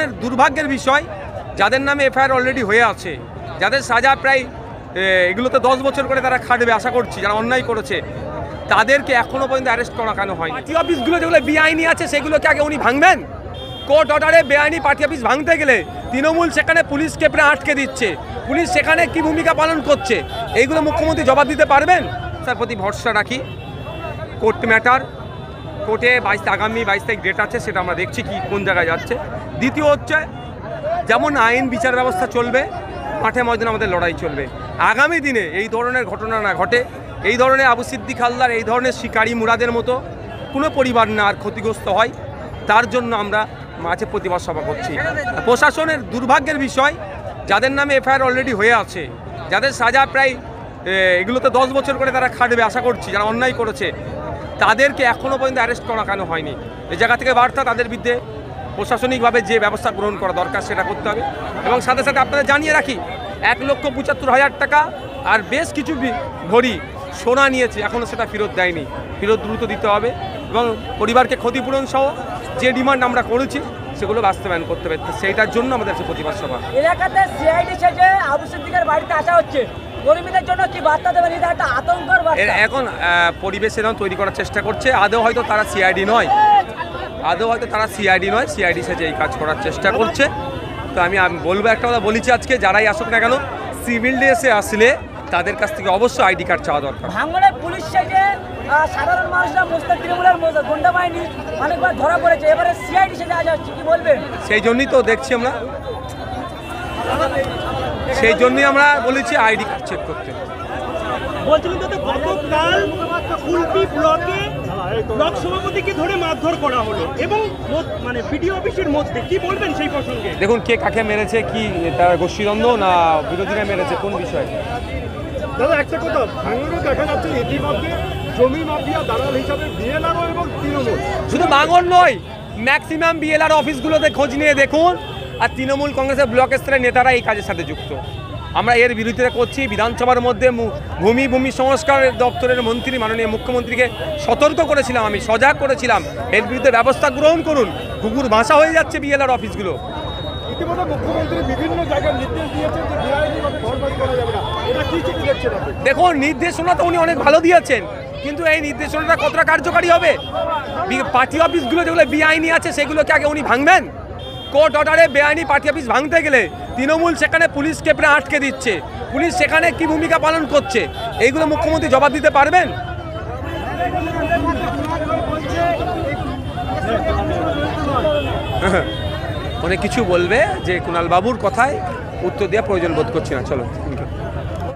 প্রশাসনের দুর্ভাগ্যের বিষয়, যাদের নামে এফআইআর অলরেডি হয়ে আছে, যাদের সাজা প্রায় এগুলোতে 10 বছর করে তারা খাটবে আশা করছি, যারা অন্যায় করেছে তাদেরকে এখনো পর্যন্ত অ্যারেস্ট করা কেন হয়নি? পার্টি অফিসগুলো যেগুলো বেআইনি আছে সেগুলোকে আগে উনি ভাঙবেন। কোর্ট অর্ডারে বেআইনি পার্টি অফিস ভাঙতে গেলে তৃণমূল সেখানে পুলিশকে প্রায় আটকে দিচ্ছে, পুলিশ সেখানে কি ভূমিকা পালন করছে, এইগুলো মুখ্যমন্ত্রী জবাব দিতে পারবেন? তার প্রতি ভরসা রাখি। কোর্ট ম্যাটার, কোর্টে আগামী 22 তারিখ ডেট আছে, সেটা আমরা দেখছি কি কোন জায়গায় যাচ্ছে। দ্বিতীয় হচ্ছে, যেমন আইন বিচার ব্যবস্থা চলবে, মাঠে ময়দানে আমাদের লড়াই চলবে। আগামী দিনে এই ধরনের ঘটনা না ঘটে, এই ধরনের আবু সিদ্দিক হালদার, এই ধরনের শিকারী মুরাদের মতো কোনো পরিবার না আর ক্ষতিগ্রস্ত হয়, তার জন্য আমরা মাঝে প্রতিবাদ সভা করছি। প্রশাসনের দুর্ভাগ্যের বিষয়, যাদের নামে এফআইআর অলরেডি হয়ে আছে, যাদের সাজা প্রায় এগুলোতে 10 বছর করে তারা খাটবে আশা করছি, যারা অন্যায় করেছে তাদেরকে এখনও পর্যন্ত অ্যারেস্ট করা কেন হয়নি? এই জায়গা থেকে বার্তা, তাদের বিরুদ্ধে প্রশাসনিকভাবে যে ব্যবস্থা গ্রহণ করা দরকার সেটা করতে হবে। এবং সাথে সাথে আপনাদের জানিয়ে রাখি, 1,75,000 টাকা আর বেশ কিছু ভরি সোনা নিয়েছে, এখনও সেটা ফেরত দেয়নি, ফেরত দ্রুত দিতে হবে। এবং পরিবারকে ক্ষতিপূরণ সহ যে ডিমান্ড আমরা করেছি সেগুলো বাস্তবায়ন করতে হবে, সেইটার জন্য আমাদের প্রতিবাদ সভা। এলাকাতে সিআইডি সেজে আবু সিদ্দিকের বাড়িতে আসা হচ্ছে, কর্মীদের জন্য কি বার্তা দেবেন? এটা একটা আতঙ্কের বার্তা। এখন পরিবেশ এরকম তৈরি করার চেষ্টা করছে, আদৌ হয়তো তারা সিআইডি নয়, সিআইডি সেজে এই কাজ করার চেষ্টা করছে। তো আমি বলবো, একটা কথা বলেছি আজকে, যারাই আসুক না কেন সিভিল ড্রেসে আসলে তাদের কাছ থেকে অবশ্যই আইডি কার্ড চাওয়া দরকার। ভাঙড়ে পুলিশ সেজে সাধারণ মানুষরা মোস্তাক তৃণমূলের গুন্ডা বাহিনী অনেকবার ধরা পড়েছে, এবারে সিআইডি সেজে আসা হচ্ছে, কি বলবেন? সেই জন্যই তো দেখছি আমরা, সেই জন্যই আমরা বলেছি আইডি কার্ড চেক করতে। বলছিলেন দাদা, গতকাল কুলপি ব্লকে ব্লক সভাপতিকে ধরে মারধর করা হলো এবং মানে বিডিও অফিসের মধ্যে, কি বলবেন সেই প্রসঙ্গে? দেখুন, কে কাকে মেরেছে, কি তার গোষ্ঠীদ্বন্দ্ব না বিরোধীরা মেরেছে, কোন বিষয়? দাদা একটা কথা, ভাঙড়ে দেখা যাচ্ছে ইতিমধ্যে জমি মাফিয়া দালাল হিসাবে বিএলআরও এবং তৃণমূল, শুধু ভাঙড় নয়, ম্যাক্সিমাম বিএলআর অফিসগুলোতে খোঁজ নিয়ে দেখুন, আর তৃণমূল কংগ্রেসের ব্লক স্তরের নেতারা এই কাজের সাথে যুক্ত। আমরা এর বিরোধিতা করছি। বিধানসভার মধ্যে ভূমি সংস্কার দপ্তরের মন্ত্রী মাননীয় মুখ্যমন্ত্রীকে সতর্ক করেছিলাম, আমি সজাগ করেছিলাম, এর বিরুদ্ধে ব্যবস্থা গ্রহণ করুন। কুকুর ভাষা হয়ে যাচ্ছে বিএলআর অফিসগুলো। ইতিমধ্যে মুখ্যমন্ত্রী বিভিন্ন জায়গায় নির্দেশ দিয়েছেন যে বেআইনিভাবে ঘরবাড়ি করা যাবে না, এটা কি চিঠি দেখছেন আপনি? দেখুন, নির্দেশনা তো উনি অনেক ভালো দিয়েছেন, কিন্তু এই নির্দেশনাটা কতটা কার্যকারী হবে? পার্টি অফিসগুলো যেগুলো বেআইনি আছে সেগুলোকে আগে উনি ভাঙবেন। কোর্ট অর্ডারে বেআইনি পার্টি অফিস ভাঙতে গেলে তৃণমূল সেখানে পুলিশকে প্রায় আটকে দিচ্ছে, পুলিশ সেখানে কি ভূমিকা পালন করছে, এইগুলো মুখ্যমন্ত্রী জবাব দিতে পারবেন? অনেক কিছু বলবে, যে কুণাল বাবুর কথায় উত্তর দেওয়া প্রয়োজন বোধ করছি না। চলো।